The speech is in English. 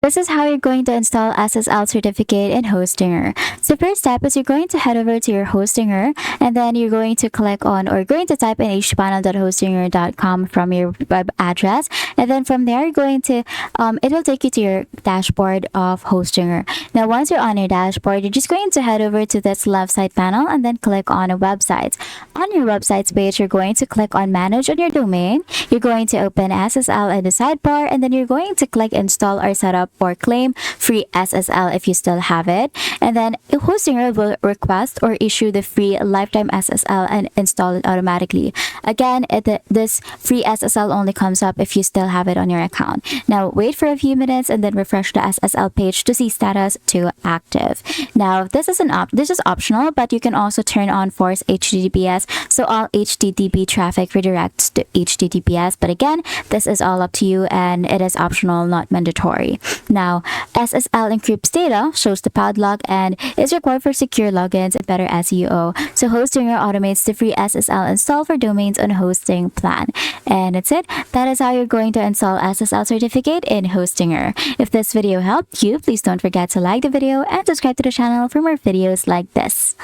This is how you're going to install SSL certificate in Hostinger. So first step is you're going to head over to your Hostinger, and then you're going to click on or going to type in hpanel.hostinger.com from your web address, and then from there you're going to it will take you to your dashboard of Hostinger. Now once you're on your dashboard, you're just going to head over to this left side panel and then click on a website. On your websites page, you're going to click on manage on your domain. You're going to open SSL in the sidebar, and then you're going to click install or set up or claim free SSL if you still have it. And then Hostinger will request or issue the free lifetime SSL and install it automatically. Again, this free SSL only comes up if you still have it on your account. Now wait for a few minutes and then refresh the SSL page to see status to active. Now this is optional, but you can also turn on force HTTPS, so all HTTP traffic redirects to HTTPS. But again, this is all up to you and it is optional, not mandatory. Now, SSL encrypts data, shows the padlock, and is required for secure logins and better SEO. So Hostinger automates the free SSL install for domains on hosting plan. And that's it. That is how you're going to install SSL certificate in Hostinger. If this video helped you, please don't forget to like the video and subscribe to the channel for more videos like this.